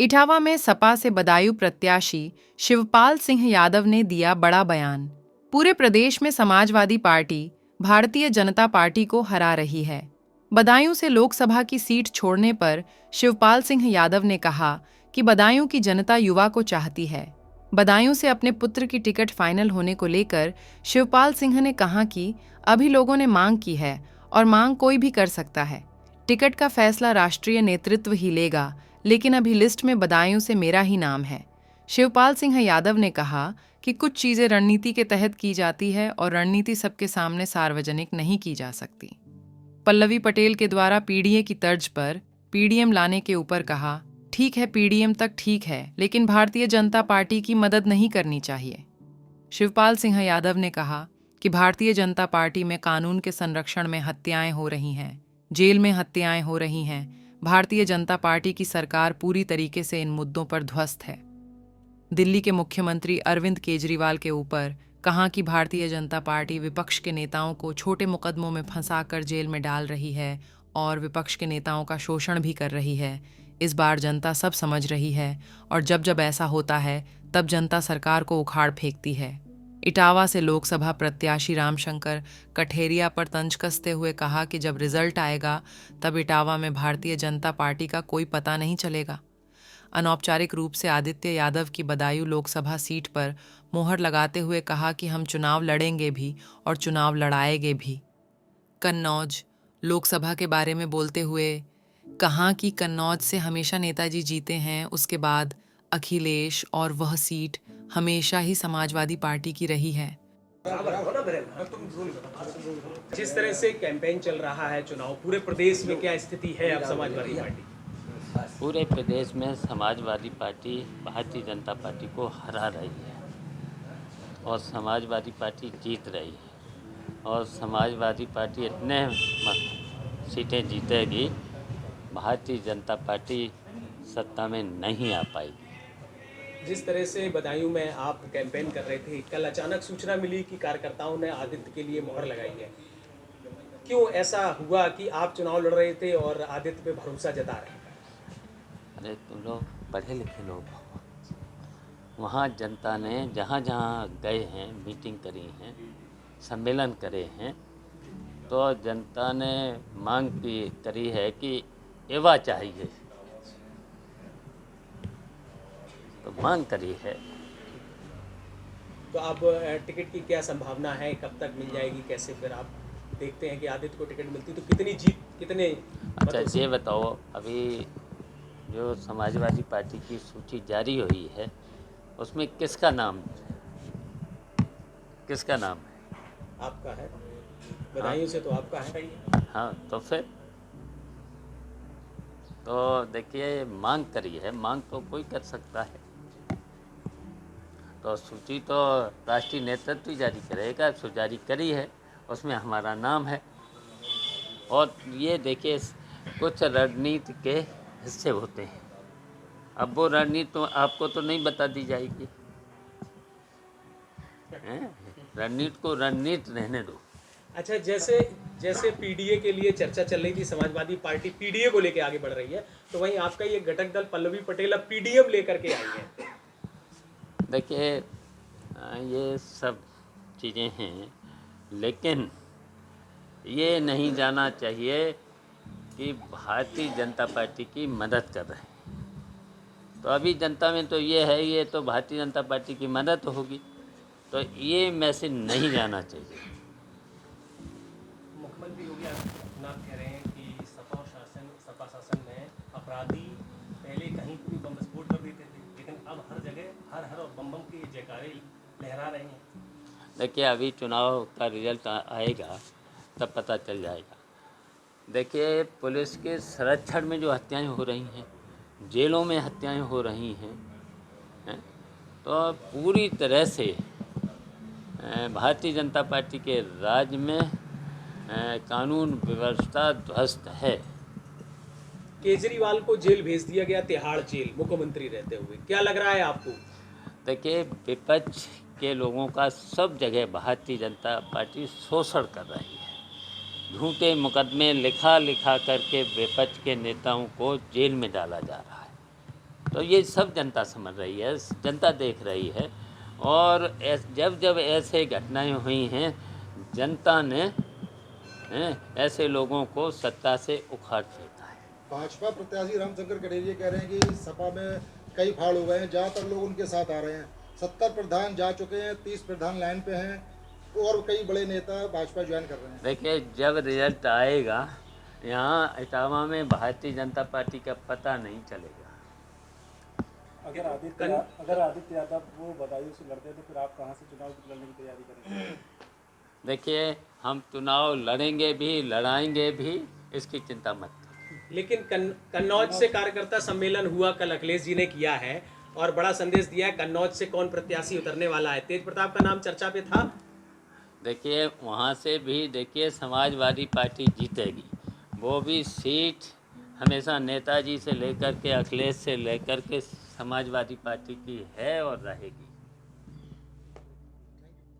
इटावा में सपा से बदायूं प्रत्याशी शिवपाल सिंह यादव ने दिया बड़ा बयान। पूरे प्रदेश में समाजवादी पार्टी भारतीय जनता पार्टी को हरा रही है। बदायूं से लोकसभा की सीट छोड़ने पर शिवपाल सिंह यादव ने कहा कि बदायूं की जनता युवा को चाहती है। बदायूं से अपने पुत्र की टिकट फाइनल होने को लेकर शिवपाल सिंह ने कहा कि अभी लोगों ने मांग की है और मांग कोई भी कर सकता है। टिकट का फैसला राष्ट्रीय नेतृत्व ही लेगा, लेकिन अभी लिस्ट में बदायूं से मेरा ही नाम है। शिवपाल सिंह यादव ने कहा कि कुछ चीजें रणनीति के तहत की जाती है और रणनीति सबके सामने सार्वजनिक नहीं की जा सकती। पल्लवी पटेल के द्वारा पीडीए की तर्ज पर पीडीएम लाने के ऊपर कहा, ठीक है पीडीएम तक ठीक है, लेकिन भारतीय जनता पार्टी की मदद नहीं करनी चाहिए। शिवपाल सिंह यादव ने कहा कि भारतीय जनता पार्टी में कानून के संरक्षण में हत्याएं हो रही हैं, जेल में हत्याएं हो रही हैं। भारतीय जनता पार्टी की सरकार पूरी तरीके से इन मुद्दों पर ध्वस्त है। दिल्ली के मुख्यमंत्री अरविंद केजरीवाल के ऊपर कहा कि भारतीय जनता पार्टी विपक्ष के नेताओं को छोटे मुकदमों में फंसाकर जेल में डाल रही है और विपक्ष के नेताओं का शोषण भी कर रही है। इस बार जनता सब समझ रही है और जब जब ऐसा होता है तब जनता सरकार को उखाड़ फेंकती है। इटावा से लोकसभा प्रत्याशी रामशंकर कठेरिया पर तंज कसते हुए कहा कि जब रिजल्ट आएगा तब इटावा में भारतीय जनता पार्टी का कोई पता नहीं चलेगा। अनौपचारिक रूप से आदित्य यादव की बदायूं लोकसभा सीट पर मोहर लगाते हुए कहा कि हम चुनाव लड़ेंगे भी और चुनाव लड़ाएंगे भी। कन्नौज लोकसभा के बारे में बोलते हुए कहा कि कन्नौज से हमेशा नेताजी जीते हैं, उसके बाद अखिलेश, और वह सीट हमेशा ही समाजवादी पार्टी की रही है। जिस तरह से कैंपेन चल रहा है चुनाव, पूरे प्रदेश में क्या स्थिति है अब समाजवादी पार्टी? पूरे प्रदेश में समाजवादी पार्टी भारतीय जनता पार्टी को हरा रही है और समाजवादी पार्टी जीत रही है और समाजवादी पार्टी इतने सीटें जीतेगी, भारतीय जनता पार्टी सत्ता में नहीं आ पाएगी। जिस तरह से बदायूं में आप कैंपेन कर रहे थे, कल अचानक सूचना मिली कि कार्यकर्ताओं ने आदित्य के लिए मोहर लगाई है। क्यों ऐसा हुआ कि आप चुनाव लड़ रहे थे और आदित्य पे भरोसा जता रहे हैं? अरे तुम लोग पढ़े लिखे लोग हो, वहाँ जनता ने जहाँ जहाँ गए हैं, मीटिंग करी हैं, सम्मेलन करे हैं, तो जनता ने मांग करी है कि एवा चाहिए, तो मांग करी है। तो अब टिकट की क्या संभावना है, कब तक मिल जाएगी, कैसे फिर आप देखते हैं कि आदित्य को टिकट मिलती तो कितने अच्छा ये बताओ, अभी जो समाजवादी पार्टी की सूची जारी हुई है उसमें किसका नाम है? आपका है? बदायूं से तो आपका है। हाँ, तो फिर तो देखिए, मांग करी है, मांग तो कोई कर सकता है, तो सूची तो राष्ट्रीय नेतृत्व ही जारी करेगा। सो जारी करी है, उसमें हमारा नाम है। और ये देखिए, कुछ रणनीति के हिस्से होते हैं, अब वो रणनीति तो आपको तो नहीं बता दी जाएगी। रणनीति को रणनीति रहने दो। अच्छा, जैसे पीडीए के लिए चर्चा चल रही थी, समाजवादी पार्टी पीडीए को लेकर आगे बढ़ रही है, तो वहीं आपका ये घटक दल पल्लवी पटेल अब पीडीएम लेकर के आई है। देखिए, ये सब चीज़ें हैं, लेकिन ये नहीं जाना चाहिए कि भारतीय जनता पार्टी की मदद कर रहे हैं। तो अभी जनता में तो ये है, ये तो भारतीय जनता पार्टी की मदद होगी, तो ये मैसेज नहीं जाना चाहिए। मुख्यमंत्री योगी आदित्यनाथ कह रहे हैं कि सपा शासन में अपराधी पहले कहीं भी बम विस्फोट कर देते थे, लेकिन अब हर जगह हर और बम के जयकारे लहरा रहे हैं। देखिए, अभी चुनाव का रिजल्ट आएगा तब पता चल जाएगा। देखिए, पुलिस के संरक्षण में जो हत्याएं हो रही हैं, जेलों में हत्याएं हो रही हैं, तो पूरी तरह से भारतीय जनता पार्टी के राज में कानून व्यवस्था ध्वस्त है। केजरीवाल को जेल भेज दिया गया, तिहाड़ जेल, मुख्यमंत्री रहते हुए। क्या लग रहा है आपको? देखिए, विपक्ष के लोगों का सब जगह भारतीय जनता पार्टी शोषण कर रही है। झूठे मुकदमे लिखा करके विपक्ष के नेताओं को जेल में डाला जा रहा है। तो ये सब जनता समझ रही है, जनता देख रही है। और जब जब ऐसे घटनाएं हुई हैं, जनता ने ऐसे लोगों को सत्ता से उखाड़ फेंका है। भाजपा प्रत्याशी रामशंकर कनेरिया कह रहे हैं कि सपा में कई फाड़ हो गए हैं, ज़्यादातर लोग उनके साथ आ रहे हैं। 70 प्रधान जा चुके हैं, 30 प्रधान लाइन पे हैं और कई बड़े नेता भाजपा ज्वाइन कर रहे हैं। देखिए, जब रिजल्ट आएगा यहाँ इटावा में भारतीय जनता पार्टी का पता नहीं चलेगा। अगर आदित्य यादव वो बदायूं से लड़ते हैं तो फिर आप कहाँ से चुनाव लड़ने की तैयारी करेंगे? देखिए, हम चुनाव लड़ेंगे भी, लड़ाएंगे भी, इसकी चिंता मत करो। लेकिन कन्नौज से कार्यकर्ता सम्मेलन हुआ, कल अखिलेश जी ने किया है और बड़ा संदेश दिया है। कन्नौज से कौन प्रत्याशी उतरने वाला है? तेज प्रताप का नाम चर्चा पे था। देखिए, वहाँ से भी देखिए समाजवादी पार्टी जीतेगी। वो भी सीट हमेशा नेताजी से लेकर के, अखिलेश से लेकर के समाजवादी पार्टी की है और रहेगी।